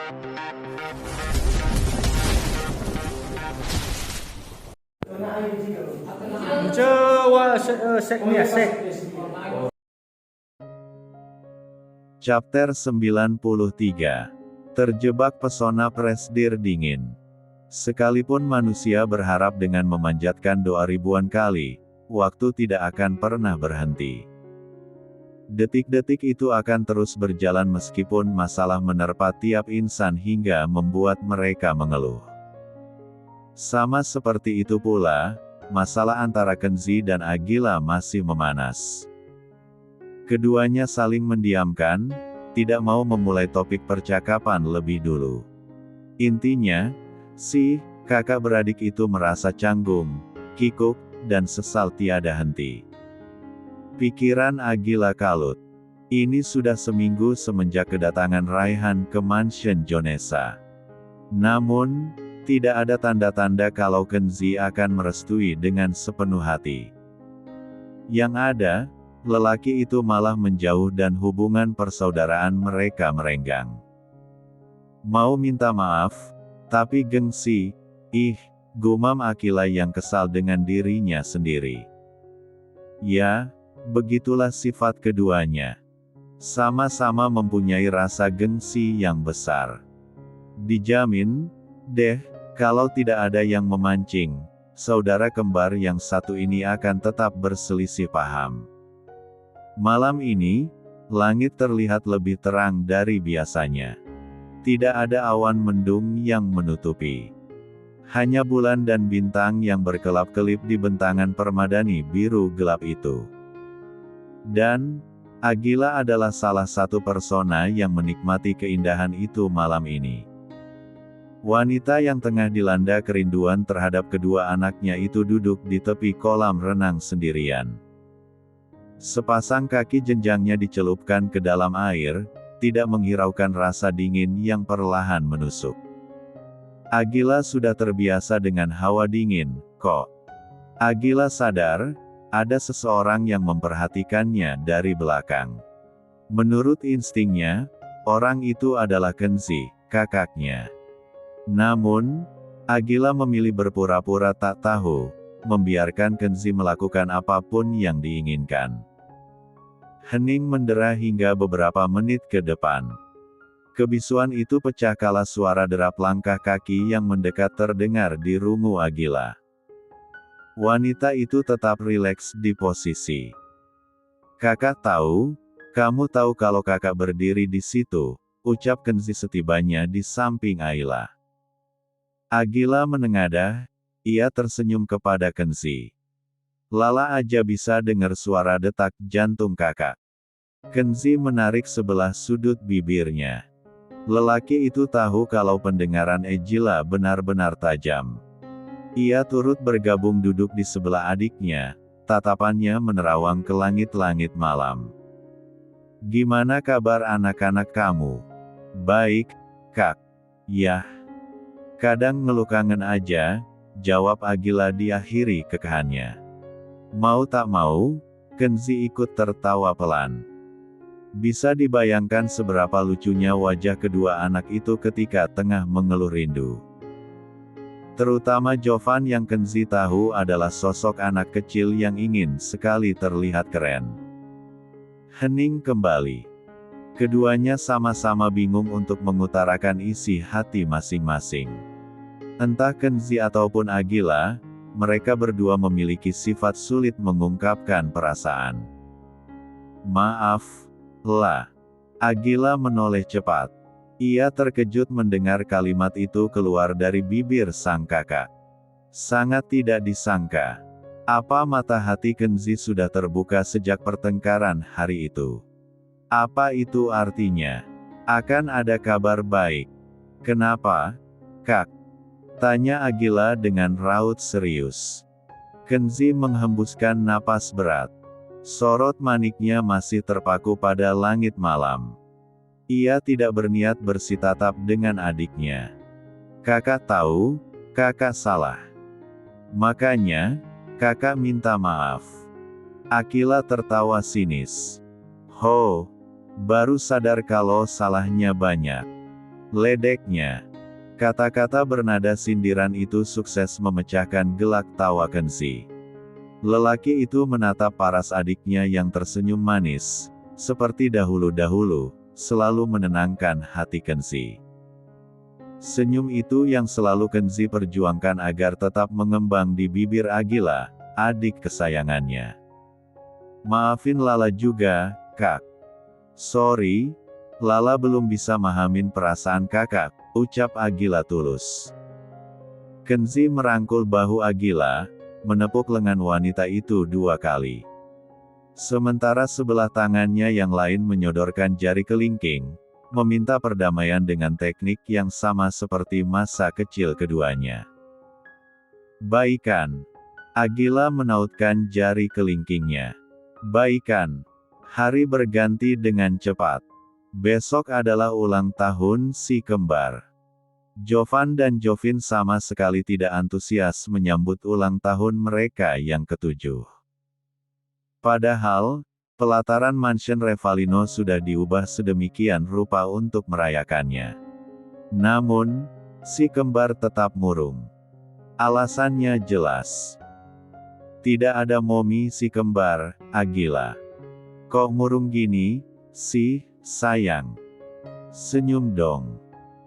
Chapter 93. Terjebak pesona presdir dingin. Sekalipun manusia berharap dengan memanjatkan doa ribuan kali, waktu tidak akan pernah berhenti. Detik-detik itu akan terus berjalan meskipun masalah menerpa tiap insan hingga membuat mereka mengeluh. Sama seperti itu pula, masalah antara Kenzi dan Agila masih memanas. Keduanya saling mendiamkan, tidak mau memulai topik percakapan lebih dulu. Intinya, si kakak beradik itu merasa canggung, kikuk, dan sesal tiada henti. Pikiran Agila kalut. Ini sudah seminggu semenjak kedatangan Raihan ke mansion Jonesa. Namun, tidak ada tanda-tanda kalau Kenzi akan merestui dengan sepenuh hati. Yang ada, lelaki itu malah menjauh dan hubungan persaudaraan mereka merenggang. Mau minta maaf, tapi gengsi, gumam Agila yang kesal dengan dirinya sendiri. Ya, begitulah sifat keduanya. Sama-sama mempunyai rasa gengsi yang besar. Dijamin, deh, kalau tidak ada yang memancing, saudara kembar yang satu ini akan tetap berselisih paham. Malam ini, langit terlihat lebih terang dari biasanya. Tidak ada awan mendung yang menutupi. Hanya bulan dan bintang yang berkelap-kelip di bentangan permadani biru gelap itu. Dan, Agila adalah salah satu persona yang menikmati keindahan itu malam ini. Wanita yang tengah dilanda kerinduan terhadap kedua anaknya itu duduk di tepi kolam renang sendirian. Sepasang kaki jenjangnya dicelupkan ke dalam air, tidak menghiraukan rasa dingin yang perlahan menusuk. Agila sudah terbiasa dengan hawa dingin, kok. Agila sadar, ada seseorang yang memperhatikannya dari belakang. Menurut instingnya, orang itu adalah Kenzi, kakaknya. Namun, Agila memilih berpura-pura tak tahu, membiarkan Kenzi melakukan apapun yang diinginkan. Hening mendera hingga beberapa menit ke depan. Kebisuan itu pecah kala suara derap langkah kaki yang mendekat terdengar di rungu Agila. Wanita itu tetap rileks di posisi. "Kakak tahu, kamu tahu kalau kakak berdiri di situ," ucap Kenzi setibanya di samping Ayla. Agila menengadah, ia tersenyum kepada Kenzi. Lala aja bisa dengar suara detak jantung kakak. Kenzi menarik sebelah sudut bibirnya. Lelaki itu tahu kalau pendengaran Agila benar-benar tajam. Ia turut bergabung duduk di sebelah adiknya, tatapannya menerawang ke langit-langit malam. "Gimana kabar anak-anak kamu?" "Baik, Kak." "Yah. Kadang ngeluh kangen aja," jawab Agila diakhiri kekahannya. Mau tak mau, Kenzi ikut tertawa pelan. Bisa dibayangkan seberapa lucunya wajah kedua anak itu ketika tengah mengeluh rindu. Terutama Jovan yang Kenzi tahu adalah sosok anak kecil yang ingin sekali terlihat keren. Hening kembali. Keduanya sama-sama bingung untuk mengutarakan isi hati masing-masing. Entah Kenzi ataupun Agila, mereka berdua memiliki sifat sulit mengungkapkan perasaan. "Maaf, lah." Agila menoleh cepat. Ia terkejut mendengar kalimat itu keluar dari bibir sang kakak. Sangat tidak disangka. Apa mata hati Kenzi sudah terbuka sejak pertengkaran hari itu? Apa itu artinya? Akan ada kabar baik. "Kenapa, Kak?" tanya Agila dengan raut serius. Kenzi menghembuskan napas berat. Sorot maniknya masih terpaku pada langit malam. Ia tidak berniat bersitatap dengan adiknya. "Kakak tahu, kakak salah. Makanya, kakak minta maaf." Agila tertawa sinis. "Ho, baru sadar kalau salahnya banyak. ledeknya. Kata-kata bernada sindiran itu sukses memecahkan gelak tawa Kenzi. Lelaki itu menatap paras adiknya yang tersenyum manis, seperti dahulu-dahulu, selalu menenangkan hati Kenzi. Senyum itu yang selalu Kenzi perjuangkan agar tetap mengembang di bibir Agila, adik kesayangannya. Maafin Lala juga, Kak. Sorry, Lala belum bisa mahamin perasaan kakak, ucap Agila tulus. Kenzi merangkul bahu Agila, menepuk lengan wanita itu 2 kali. Sementara sebelah tangannya yang lain menyodorkan jari kelingking, meminta perdamaian dengan teknik yang sama seperti masa kecil keduanya. Baikan. Agila menautkan jari kelingkingnya. Baikan. Hari berganti dengan cepat. Besok adalah ulang tahun si kembar. Jovan dan Jovin sama sekali tidak antusias menyambut ulang tahun mereka yang ke-7. Padahal, pelataran mansion Revalino sudah diubah sedemikian rupa untuk merayakannya. Namun, si kembar tetap murung. Alasannya jelas. Tidak ada momi si kembar, Agila. Kok murung gini, sih, sayang? Senyum dong.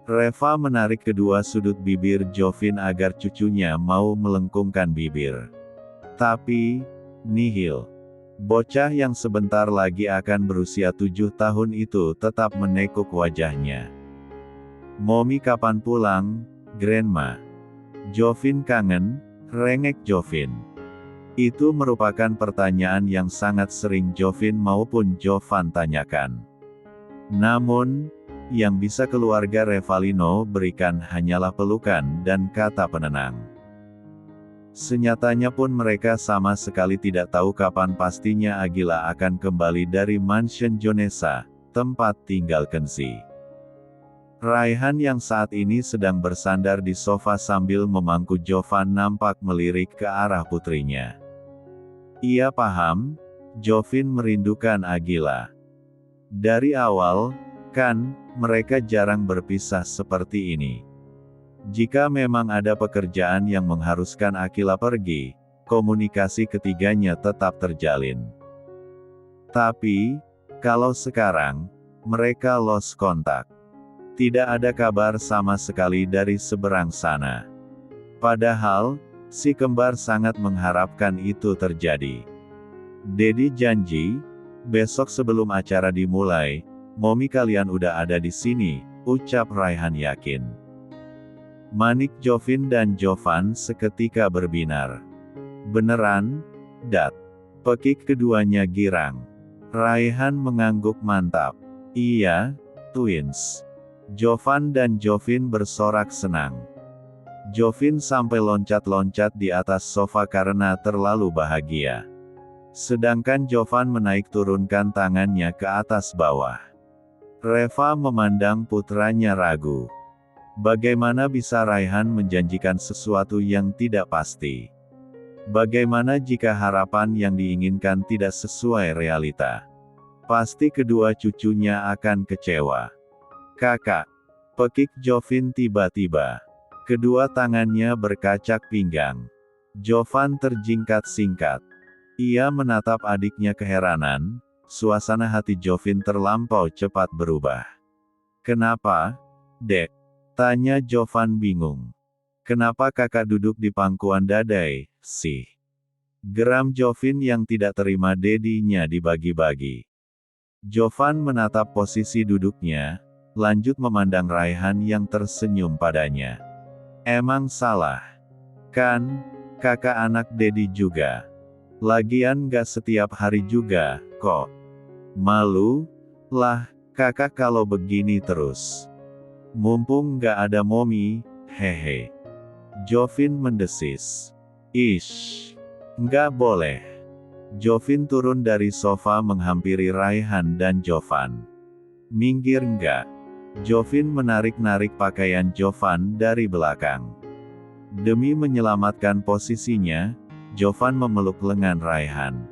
Reva menarik kedua sudut bibir Jovin agar cucunya mau melengkungkan bibir. Tapi, nihil. Bocah yang sebentar lagi akan berusia 7 tahun itu tetap menekuk wajahnya. Momi kapan pulang, Grandma? Jovin kangen, rengek Jovin. Itu merupakan pertanyaan yang sangat sering Jovin maupun Jovan tanyakan. Namun, yang bisa keluarga Revalino berikan hanyalah pelukan dan kata penenang. Senyatanya pun mereka sama sekali tidak tahu kapan pastinya Agila akan kembali dari mansion Jonesa, tempat tinggal Kenzi. Raihan yang saat ini sedang bersandar di sofa sambil memangku Jovan nampak melirik ke arah putrinya. Ia paham, Jovin merindukan Agila. Dari awal, kan, mereka jarang berpisah seperti ini. Jika memang ada pekerjaan yang mengharuskan Agila pergi, komunikasi ketiganya tetap terjalin. Tapi, kalau sekarang, mereka lost kontak. Tidak ada kabar sama sekali dari seberang sana. Padahal, si kembar sangat mengharapkan itu terjadi. Dedi janji, besok sebelum acara dimulai, momi kalian udah ada di sini, ucap Raihan yakin. Manik Jovin dan Jovan seketika berbinar. Beneran, Dat? Pekik keduanya girang. Raihan mengangguk mantap. Iya, twins. Jovan dan Jovin bersorak senang. Jovin sampai loncat-loncat di atas sofa karena terlalu bahagia. Sedangkan Jovan menaik turunkan tangannya ke atas bawah. Reva memandang putranya ragu. Bagaimana bisa Raihan menjanjikan sesuatu yang tidak pasti? Bagaimana jika harapan yang diinginkan tidak sesuai realita? Pasti kedua cucunya akan kecewa. Kakak, pekik Jovin tiba-tiba. Kedua tangannya berkacak pinggang. Jovan terjingkat singkat. Ia menatap adiknya keheranan, suasana hati Jovin terlampau cepat berubah. Kenapa, Dek? Tanya Jovan bingung. Kenapa kakak duduk di pangkuan dadai, sih? Geram Jovin yang tidak terima dedinya dibagi-bagi. Jovan menatap posisi duduknya, lanjut memandang Raihan yang tersenyum padanya. Emang salah? Kan, kakak anak Dedi juga. Lagian gak setiap hari juga, kok. Malu? Lah, kakak kalau begini terus. Mumpung gak ada momi, hehe. Jovin mendesis. Ish. Nggak boleh. Jovin turun dari sofa menghampiri Raihan dan Jovan. Minggir nggak? Jovin menarik-narik pakaian Jovan dari belakang. Demi menyelamatkan posisinya, Jovan memeluk lengan Raihan.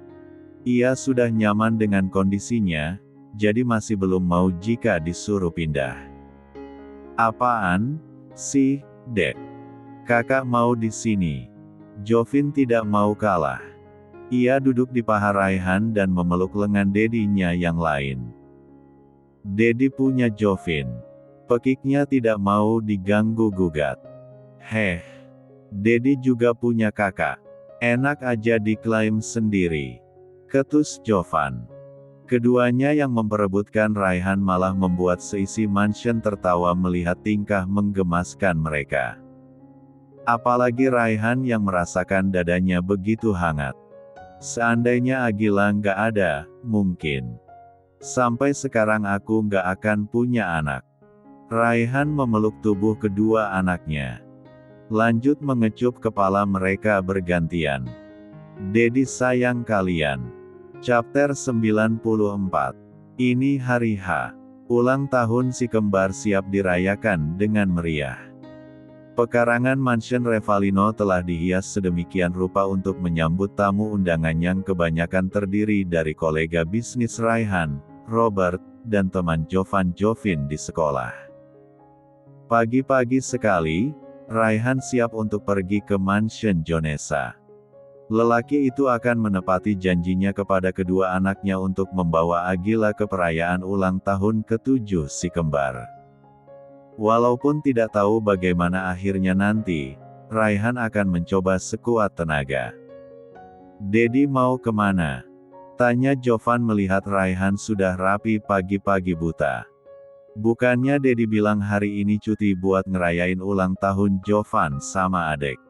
Ia sudah nyaman dengan kondisinya, jadi masih belum mau jika disuruh pindah. Apaan sih, Dek? Kakak mau di sini. Jovin tidak mau kalah. Ia duduk di paha Raihan dan memeluk lengan dedinya yang lain. Dedi punya Jovin. Pekiknya tidak mau diganggu-gugat. Heh, Dedi juga punya kakak. Enak aja diklaim sendiri. Ketus Jovan. Keduanya yang memperebutkan Raihan malah membuat seisi mansion tertawa melihat tingkah menggemaskan mereka. Apalagi Raihan yang merasakan dadanya begitu hangat. Seandainya Agila nggak ada, mungkin. Sampai sekarang aku nggak akan punya anak. Raihan memeluk tubuh kedua anaknya. Lanjut mengecup kepala mereka bergantian. Dedi sayang kalian. Chapter 94. Ini hari H. Ulang tahun si kembar siap dirayakan dengan meriah. Pekarangan mansion Revalino telah dihias sedemikian rupa untuk menyambut tamu undangan yang kebanyakan terdiri dari kolega bisnis Raihan, Robert, dan teman Jovin di sekolah. Pagi-pagi sekali, Raihan siap untuk pergi ke mansion Jonesa. Lelaki itu akan menepati janjinya kepada kedua anaknya untuk membawa Agila ke perayaan ulang tahun ke-7 si kembar. Walaupun tidak tahu bagaimana akhirnya nanti, Raihan akan mencoba sekuat tenaga. Dedi mau kemana? Tanya Jovan melihat Raihan sudah rapi pagi-pagi buta. Bukannya Dedi bilang hari ini cuti buat ngerayain ulang tahun Jovan sama adek.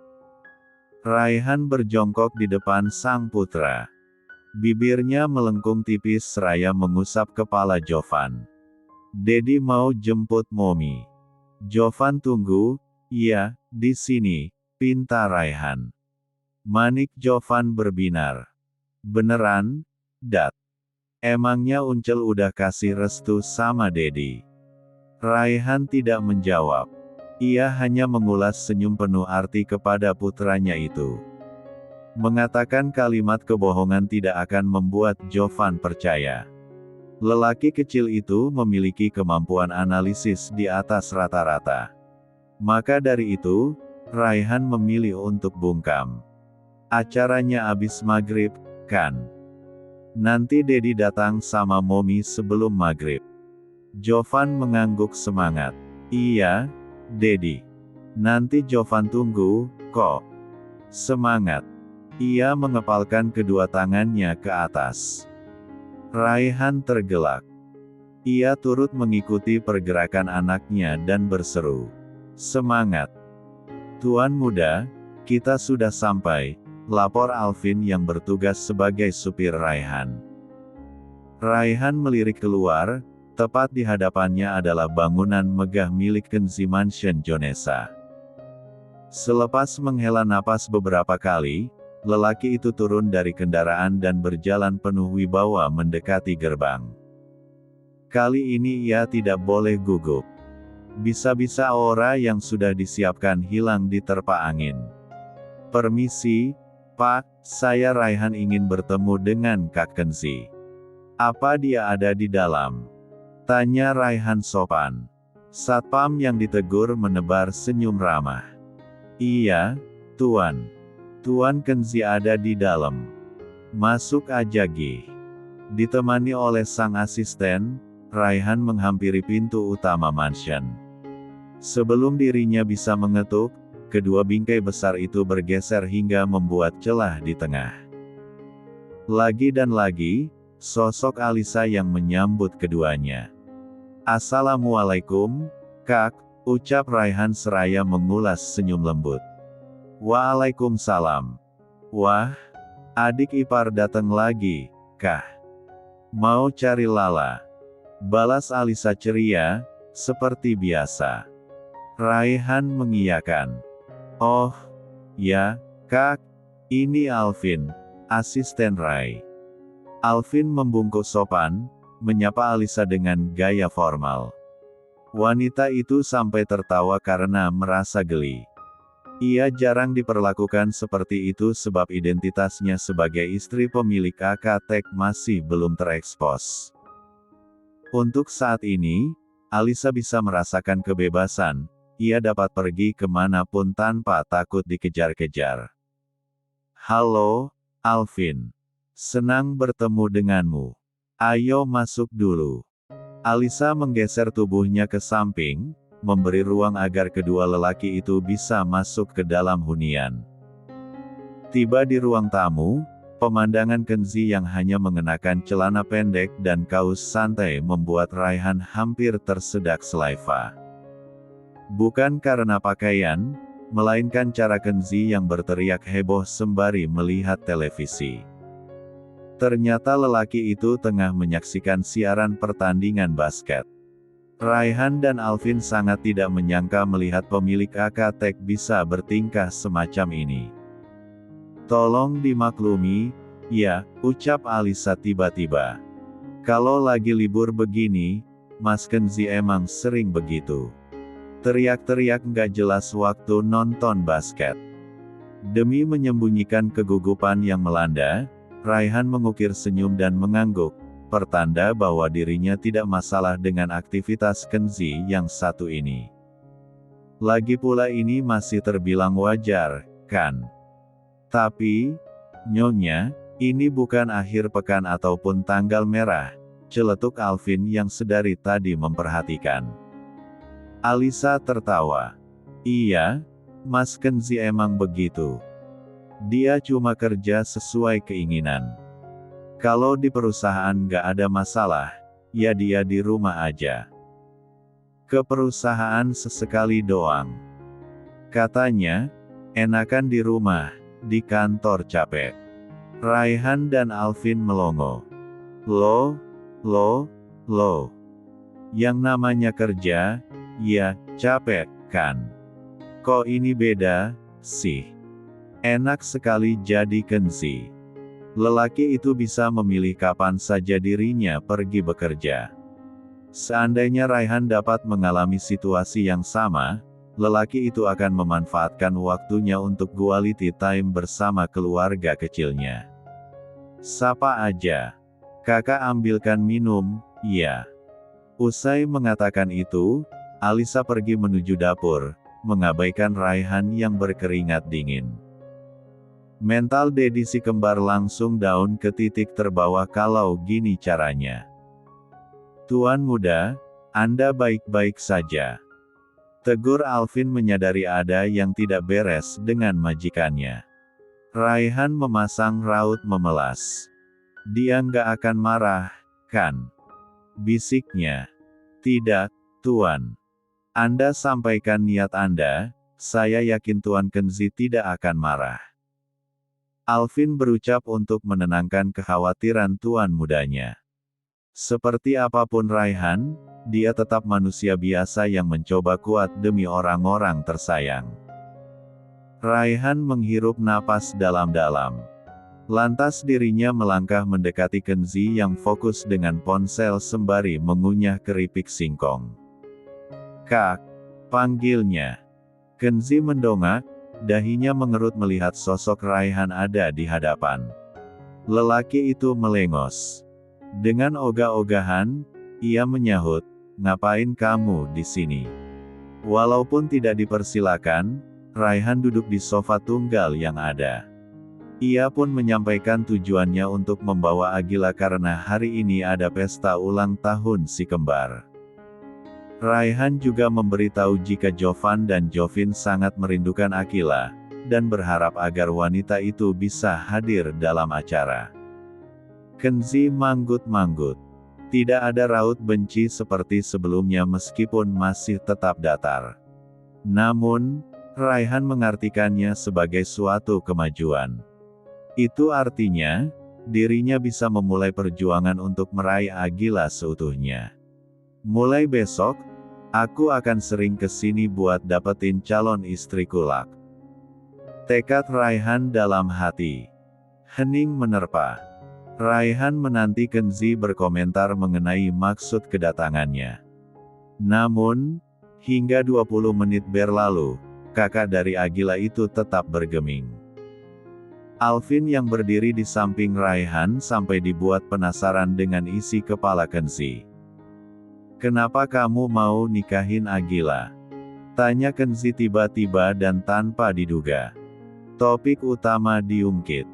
Raihan berjongkok di depan sang putra. Bibirnya melengkung tipis seraya mengusap kepala Jovan. Dedi mau jemput Momi. Jovan tunggu, iya, di sini, pinta Raihan. Manik Jovan berbinar. Beneran, Dat? Emangnya Uncel udah kasih restu sama Dedi? Raihan tidak menjawab. Ia hanya mengulas senyum penuh arti kepada putranya itu. Mengatakan kalimat kebohongan tidak akan membuat Jovan percaya. Lelaki kecil itu memiliki kemampuan analisis di atas rata-rata. Maka dari itu, Raihan memilih untuk bungkam. Acaranya abis maghrib, kan? Nanti Dedi datang sama Momi sebelum maghrib. Jovan mengangguk semangat. Iya, Dedi. Nanti Jovan tunggu, kok. Semangat. Ia mengepalkan kedua tangannya ke atas. Raihan tergelak. Ia turut mengikuti pergerakan anaknya dan berseru. Semangat. Tuan muda, kita sudah sampai, lapor Alvin yang bertugas sebagai supir Raihan. Raihan melirik keluar. Tepat di hadapannya adalah bangunan megah milik Kenzi Mansion Jonesa. Selepas menghela napas beberapa kali, lelaki itu turun dari kendaraan dan berjalan penuh wibawa mendekati gerbang. Kali ini ia tidak boleh gugup. Bisa-bisa aura yang sudah disiapkan hilang diterpa angin. Permisi, Pak, saya Raihan ingin bertemu dengan Kak Kenzi. Apa dia ada di dalam? Tanya Raihan sopan. Satpam yang ditegur menebar senyum ramah. Iya, Tuan. Tuan Kenzi ada di dalam. Masuk aja Gi. Ditemani oleh sang asisten, Raihan menghampiri pintu utama mansion. Sebelum dirinya bisa mengetuk, kedua bingkai besar itu bergeser hingga membuat celah di tengah. Lagi dan lagi, sosok Alisa yang menyambut keduanya. Assalamualaikum, Kak, ucap Raihan seraya mengulas senyum lembut. Waalaikumsalam. Wah, adik ipar datang lagi, kah? Mau cari Lala? Balas Alisa ceria, seperti biasa. Raihan mengiyakan. Oh, ya, Kak, ini Alvin, asisten Rai. Alvin membungkuk sopan, menyapa Alisa dengan gaya formal. Wanita itu sampai tertawa karena merasa geli. Ia jarang diperlakukan seperti itu sebab identitasnya sebagai istri pemilik Akatek masih belum terekspos. Untuk saat ini, Alisa bisa merasakan kebebasan, ia dapat pergi kemanapun tanpa takut dikejar-kejar. Halo, Alvin. Senang bertemu denganmu. Ayo masuk dulu. Alisa menggeser tubuhnya ke samping, memberi ruang agar kedua lelaki itu bisa masuk ke dalam hunian. Tiba di ruang tamu, pemandangan Kenzi yang hanya mengenakan celana pendek dan kaus santai membuat Raihan hampir tersedak saliva. Bukan karena pakaian, melainkan cara Kenzi yang berteriak heboh sembari melihat televisi. Ternyata lelaki itu tengah menyaksikan siaran pertandingan basket. Raihan dan Alvin sangat tidak menyangka melihat pemilik Akatek bisa bertingkah semacam ini. Tolong dimaklumi, ya, ucap Alisa tiba-tiba. Kalau lagi libur begini, Mas Kenzi emang sering begitu. Teriak-teriak nggak jelas waktu nonton basket. Demi menyembunyikan kegugupan yang melanda, Raihan mengukir senyum dan mengangguk, pertanda bahwa dirinya tidak masalah dengan aktivitas Kenzi yang satu ini. Lagi pula ini masih terbilang wajar, kan? Tapi, Nyonya, ini bukan akhir pekan ataupun tanggal merah, celetuk Alvin yang sedari tadi memperhatikan. Alisa tertawa. Iya, Mas Kenzi emang begitu. Dia cuma kerja sesuai keinginan. Kalau di perusahaan nggak ada masalah, ya dia di rumah aja. Ke perusahaan sesekali doang. Katanya, enakan di rumah, di kantor capek. Raihan dan Alvin melongo. Loh. Yang namanya kerja, ya, capek, kan? Kok ini beda, sih? Enak sekali jadi Kenzi. Lelaki itu bisa memilih kapan saja dirinya pergi bekerja. Seandainya Raihan dapat mengalami situasi yang sama, lelaki itu akan memanfaatkan waktunya untuk quality time bersama keluarga kecilnya. Sapa aja. Kakak ambilkan minum, ya. Usai mengatakan itu, Alisa pergi menuju dapur, mengabaikan Raihan yang berkeringat dingin. Mental Dedi si kembar langsung down ke titik terbawah kalau gini caranya. Tuan muda, Anda baik-baik saja. Tegur Alvin menyadari ada yang tidak beres dengan majikannya. Raihan memasang raut memelas. Dia nggak akan marah, kan? Bisiknya. Tidak, Tuan. Anda sampaikan niat Anda, saya yakin Tuan Kenzi tidak akan marah. Alvin berucap untuk menenangkan kekhawatiran tuan mudanya. Seperti apapun Raihan, dia tetap manusia biasa yang mencoba kuat demi orang-orang tersayang. Raihan menghirup napas dalam-dalam. Lantas dirinya melangkah mendekati Kenzi yang fokus dengan ponsel sembari mengunyah keripik singkong. Kak, panggilnya. Kenzi mendongak, dahinya mengerut melihat sosok Raihan ada di hadapan. Lelaki itu melengos. Dengan ogah-ogahan, ia menyahut, ngapain kamu di sini? Walaupun tidak dipersilakan, Raihan duduk di sofa tunggal yang ada. Ia pun menyampaikan tujuannya untuk membawa Agila karena hari ini ada pesta ulang tahun si kembar. Raihan juga memberitahu jika Jovan dan Jovin sangat merindukan Agila, dan berharap agar wanita itu bisa hadir dalam acara. Kenzi manggut-manggut. Tidak ada raut benci seperti sebelumnya meskipun masih tetap datar. Namun, Raihan mengartikannya sebagai suatu kemajuan. Itu artinya, dirinya bisa memulai perjuangan untuk meraih Agila seutuhnya. Mulai besok, aku akan sering kesini buat dapetin calon istri kulak. Tekad Raihan dalam hati. Hening menerpa. Raihan menanti Kenzi berkomentar mengenai maksud kedatangannya. Namun, hingga 20 menit berlalu, kakak dari Agila itu tetap bergeming. Alvin yang berdiri di samping Raihan sampai dibuat penasaran dengan isi kepala Kenzi. Kenapa kamu mau nikahin Agila? Tanya Kenzi tiba-tiba dan tanpa diduga. Topik utama diungkit.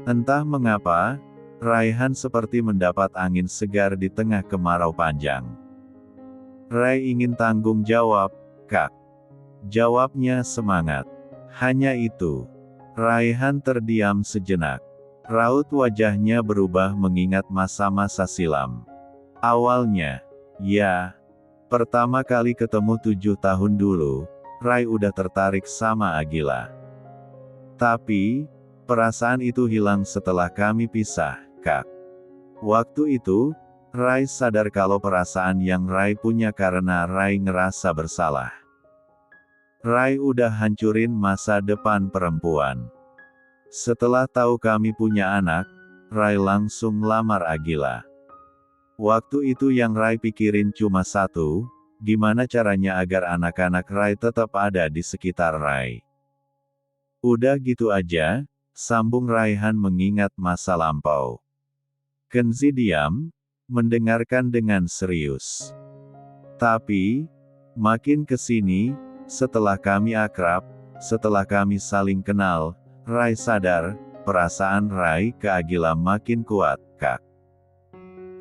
Entah mengapa, Raihan seperti mendapat angin segar di tengah kemarau panjang. Rai ingin tanggung jawab, Kak. Jawabnya semangat. Hanya itu. Raihan terdiam sejenak. Raut wajahnya berubah mengingat masa-masa silam. Awalnya, ya, pertama kali ketemu 7 tahun dulu, Rai udah tertarik sama Agila. Tapi, perasaan itu hilang setelah kami pisah, Kak. Waktu itu, Rai sadar kalau perasaan yang Rai punya karena Rai ngerasa bersalah. Rai udah hancurin masa depan perempuan. Setelah tahu kami punya anak, Rai langsung lamar Agila. Waktu itu yang Rai pikirin cuma satu, gimana caranya agar anak-anak Rai tetap ada di sekitar Rai. Udah gitu aja, sambung Raihan mengingat masa lampau. Kenzi diam, mendengarkan dengan serius. Tapi, makin kesini, setelah kami akrab, setelah kami saling kenal, Rai sadar, perasaan Rai ke Agila makin kuat, Kak.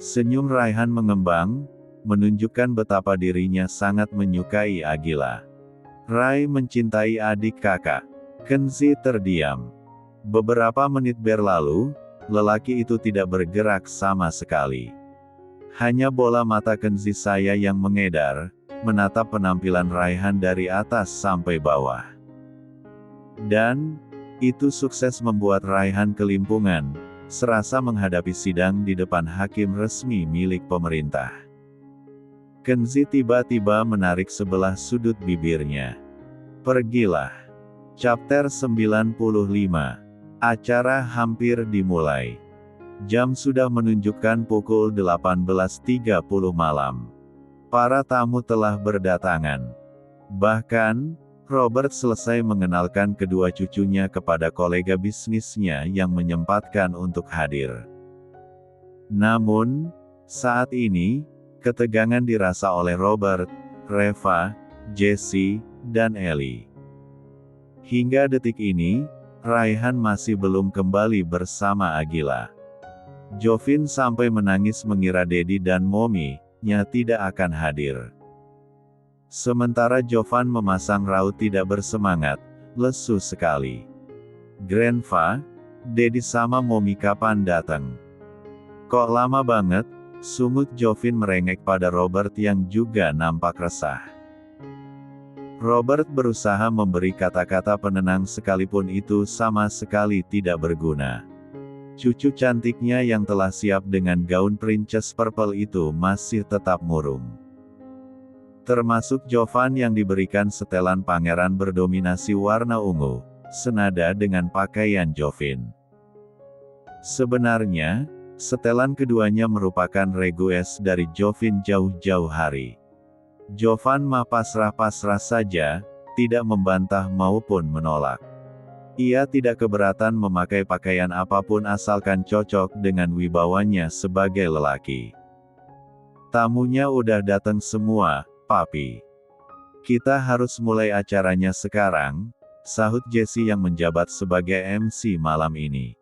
Senyum Raihan mengembang, menunjukkan betapa dirinya sangat menyukai Agila. Rai mencintai adik kakak. Kenzi terdiam. Beberapa menit berlalu, lelaki itu tidak bergerak sama sekali. Hanya bola mata Kenzi saya yang mengedar, menatap penampilan Raihan dari atas sampai bawah. Dan, itu sukses membuat Raihan kelimpungan, serasa menghadapi sidang di depan hakim resmi milik pemerintah. Kenzi tiba-tiba menarik sebelah sudut bibirnya. Pergilah. Chapter 95. Acara hampir dimulai. Jam sudah menunjukkan pukul 18.30 malam. Para tamu telah berdatangan. Bahkan, Robert selesai mengenalkan kedua cucunya kepada kolega bisnisnya yang menyempatkan untuk hadir. Namun, saat ini, ketegangan dirasa oleh Robert, Reva, Jessie, dan Ellie. Hingga detik ini, Raihan masih belum kembali bersama Agila. Jovin sampai menangis mengira Dedi dan Mommy-nya tidak akan hadir. Sementara Jovan memasang raut tidak bersemangat, lesu sekali. Grandpa, Dedi sama Mommy kapan datang? Kok lama banget? Sungut Jovin merengek pada Robert yang juga nampak resah. Robert berusaha memberi kata-kata penenang sekalipun itu sama sekali tidak berguna. Cucu cantiknya yang telah siap dengan gaun Princess Purple itu masih tetap murung. Termasuk Jovan yang diberikan setelan pangeran berdominasi warna ungu, senada dengan pakaian Jovin. Sebenarnya, setelan keduanya merupakan request dari Jovin jauh-jauh hari. Jovan mah pasrah-pasrah saja, tidak membantah maupun menolak. Ia tidak keberatan memakai pakaian apapun asalkan cocok dengan wibawanya sebagai lelaki. Tamunya udah datang semua, Papi. Kita harus mulai acaranya sekarang, sahut Jessie yang menjabat sebagai MC malam ini.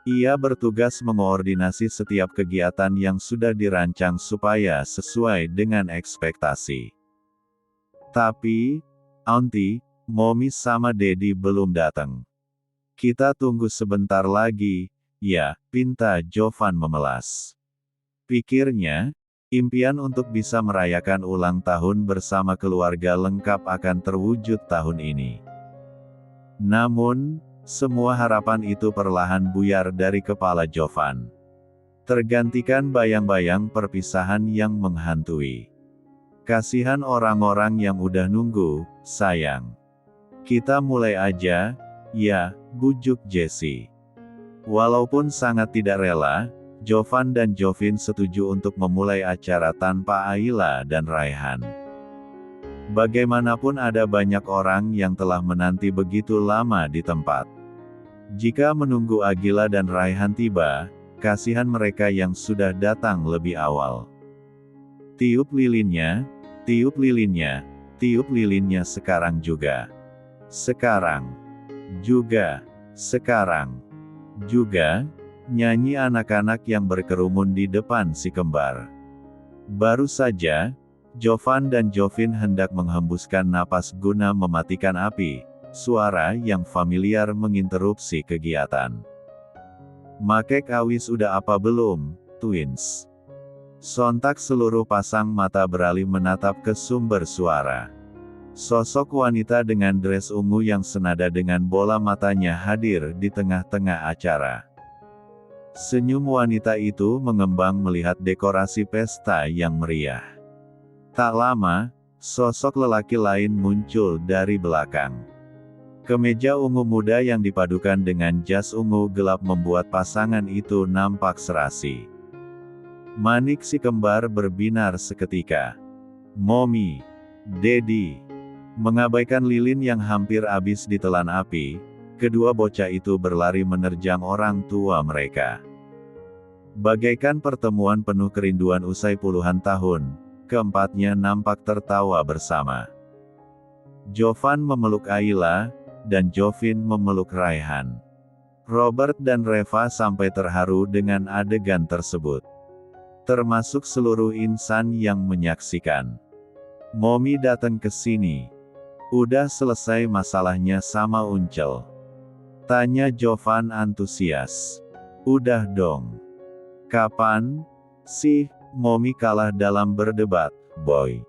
Ia bertugas mengoordinasi setiap kegiatan yang sudah dirancang supaya sesuai dengan ekspektasi. Tapi, Auntie, Mommy sama Dedi belum datang. Kita tunggu sebentar lagi, ya, pinta Jovan memelas. Pikirnya, impian untuk bisa merayakan ulang tahun bersama keluarga lengkap akan terwujud tahun ini. Namun, semua harapan itu perlahan buyar dari kepala Jovan. Tergantikan bayang-bayang perpisahan yang menghantui. Kasihan orang-orang yang udah nunggu, sayang. Kita mulai aja, ya, bujuk Jessie. Walaupun sangat tidak rela, Jovan dan Jovin setuju untuk memulai acara tanpa Ayla dan Raihan. Bagaimanapun ada banyak orang yang telah menanti begitu lama di tempat. Jika menunggu Agila dan Raihan tiba, kasihan mereka yang sudah datang lebih awal. Tiup lilinnya, tiup lilinnya, tiup lilinnya sekarang juga. Sekarang. Juga. Sekarang. Juga. Nyanyi anak-anak yang berkerumun di depan si kembar. Baru saja, Jovan dan Jovin hendak menghembuskan napas guna mematikan api. Suara yang familiar menginterupsi kegiatan. "Makek awis udah apa belum, twins?" Sontak seluruh pasang mata beralih menatap ke sumber suara. Sosok wanita dengan dress ungu yang senada dengan bola matanya hadir di tengah-tengah acara. Senyum wanita itu mengembang melihat dekorasi pesta yang meriah. Tak lama, sosok lelaki lain muncul dari belakang. Kemeja ungu muda yang dipadukan dengan jas ungu gelap membuat pasangan itu nampak serasi. Manik si kembar berbinar seketika. "Mommy, Daddy." Mengabaikan lilin yang hampir habis ditelan api, kedua bocah itu berlari menerjang orang tua mereka. Bagaikan pertemuan penuh kerinduan usai puluhan tahun, keempatnya nampak tertawa bersama. Jovan memeluk Ayla, dan Jovin memeluk Raihan. Robert dan Reva sampai terharu dengan adegan tersebut. Termasuk seluruh insan yang menyaksikan. "Mommy datang ke sini. Udah selesai masalahnya sama Uncel?" Tanya Jovan antusias. "Udah dong. Kapan sih Mommy kalah dalam berdebat, boy?"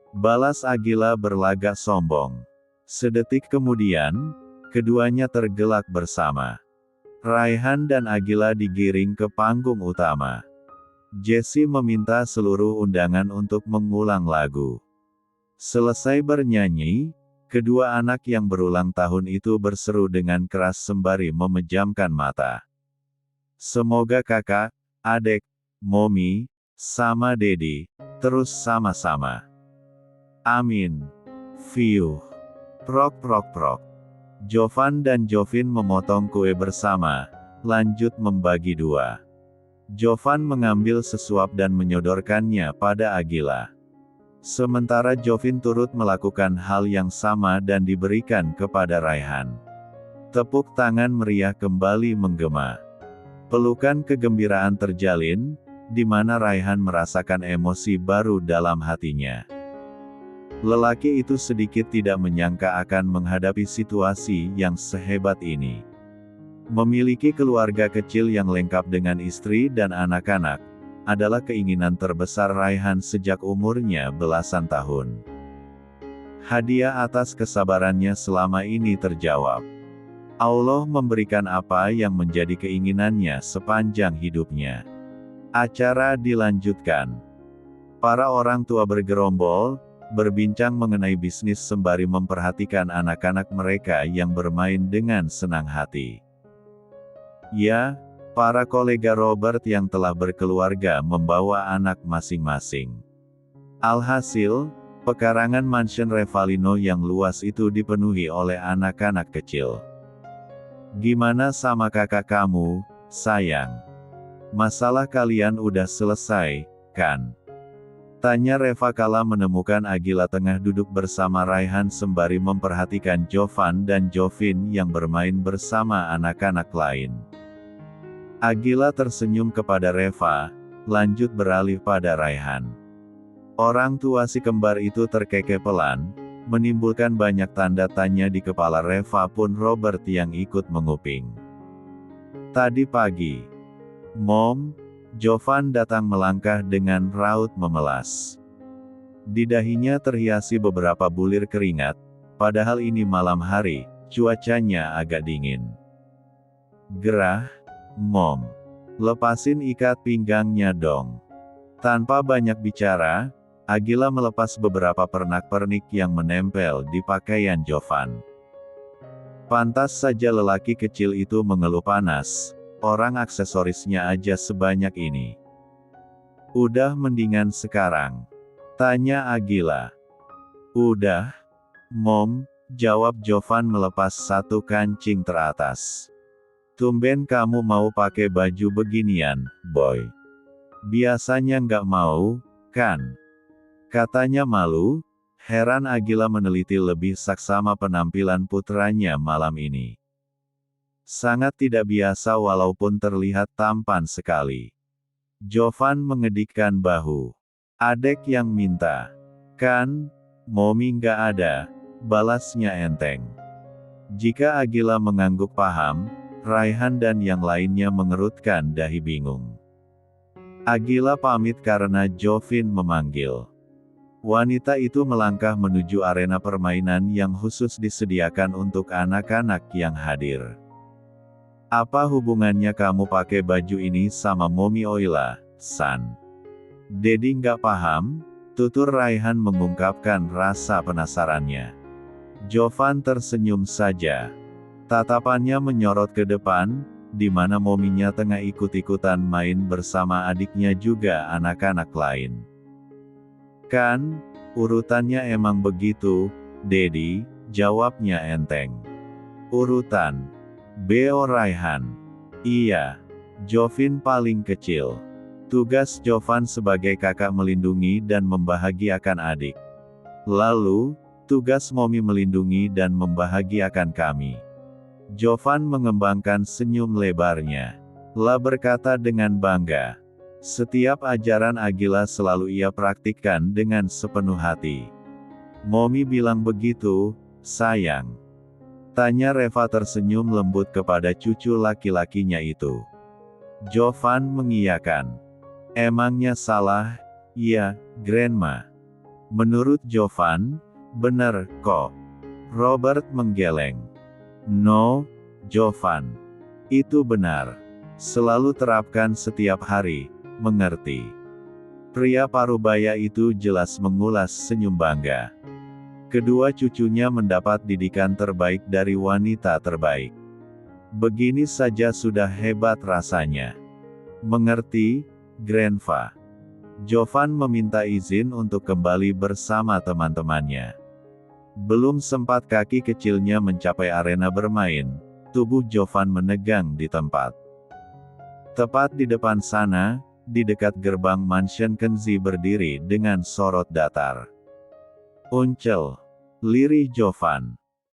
Balas Agila berlagak sombong. Sedetik kemudian, keduanya tergelak bersama. Raihan dan Agila digiring ke panggung utama. Jesse meminta seluruh undangan untuk mengulang lagu. Selesai bernyanyi, kedua anak yang berulang tahun itu berseru dengan keras sembari memejamkan mata. "Semoga kakak, adek, Mommy, sama Daddy, terus sama-sama. Amin. Fiuh. Prok prok prok." Jovan dan Jovin memotong kue bersama, lanjut membagi dua. Jovan mengambil sesuap dan menyodorkannya pada Agila. Sementara Jovin turut melakukan hal yang sama dan diberikan kepada Raihan. Tepuk tangan meriah kembali menggema. Pelukan kegembiraan terjalin, di mana Raihan merasakan emosi baru dalam hatinya. Lelaki itu sedikit tidak menyangka akan menghadapi situasi yang sehebat ini. Memiliki keluarga kecil yang lengkap dengan istri dan anak-anak, adalah keinginan terbesar Raihan sejak umurnya belasan tahun. Hadiah atas kesabarannya selama ini terjawab. Allah memberikan apa yang menjadi keinginannya sepanjang hidupnya. Acara dilanjutkan. Para orang tua bergerombol, berbincang mengenai bisnis sembari memperhatikan anak-anak mereka yang bermain dengan senang hati. Ya, para kolega Robert yang telah berkeluarga membawa anak masing-masing. Alhasil, pekarangan mansion Revalino yang luas itu dipenuhi oleh anak-anak kecil. "Gimana sama kakak kamu, sayang? Masalah kalian udah selesai, kan?" Tanya Reva kala menemukan Agila tengah duduk bersama Raihan sembari memperhatikan Jovan dan Jovin yang bermain bersama anak-anak lain. Agila tersenyum kepada Reva, lanjut beralih pada Raihan. Orang tua si kembar itu terkekepelan, menimbulkan banyak tanda tanya di kepala Reva pun Robert yang ikut menguping. "Tadi pagi, Mom, Jovan datang melangkah dengan raut memelas. Di dahinya terhiasi beberapa bulir keringat, padahal ini malam hari, cuacanya agak dingin." "Gerah, Mom. Lepasin ikat pinggangnya dong." Tanpa banyak bicara, Agila melepas beberapa pernak-pernik yang menempel di pakaian Jovan. Pantas saja lelaki kecil itu mengeluh panas, orang aksesorisnya aja sebanyak ini. "Udah mendingan sekarang?" tanya Agila. "Udah, Mom," jawab Jovan melepas satu kancing teratas. "Tumben kamu mau pakai baju beginian, boy. Biasanya nggak mau, kan? Katanya malu, heran Agila meneliti lebih saksama penampilan putranya malam ini. Sangat tidak biasa walaupun terlihat tampan sekali. Jovan mengedikkan bahu. Adek yang minta. Kan, Momi nggak ada, balasnya enteng. Jika Agila mengangguk paham, Raihan dan yang lainnya mengerutkan dahi bingung. Agila pamit karena Jovin memanggil. Wanita itu melangkah menuju arena permainan yang khusus disediakan untuk anak-anak yang hadir. Apa hubungannya kamu pakai baju ini sama Momi Oila, San? Dedi nggak paham, tutur Raihan mengungkapkan rasa penasarannya. Jovan tersenyum saja. Tatapannya menyorot ke depan, di mana Mominya tengah ikut-ikutan main bersama adiknya juga anak-anak lain. Kan, urutannya emang begitu, Dedi, jawabnya enteng. Urutan. Beo Raihan. Iya. Jovin paling kecil. Tugas Jovan sebagai kakak melindungi dan membahagiakan adik. Lalu, tugas Momi melindungi dan membahagiakan kami. Jovan mengembangkan senyum lebarnya. La berkata dengan bangga. Setiap ajaran Agila selalu ia praktikkan dengan sepenuh hati. Momi bilang begitu, sayang. Tanya Reva tersenyum lembut kepada cucu laki-lakinya itu. Jovan mengiyakan. Emangnya salah? Iya, Grandma. Menurut Jovan, benar kok. Robert menggeleng. No, Jovan. Itu benar. Selalu terapkan setiap hari, mengerti? Pria parubaya itu jelas mengulas senyum bangga. Kedua cucunya mendapat didikan terbaik dari wanita terbaik. Begini saja sudah hebat rasanya. Mengerti, Grandpa? Jovan meminta izin untuk kembali bersama teman-temannya. Belum sempat kaki kecilnya mencapai arena bermain, tubuh Jovan menegang di tempat. Tepat di depan sana, di dekat gerbang mansion Kenzi berdiri dengan sorot datar. Uncel. Lirih Jovan.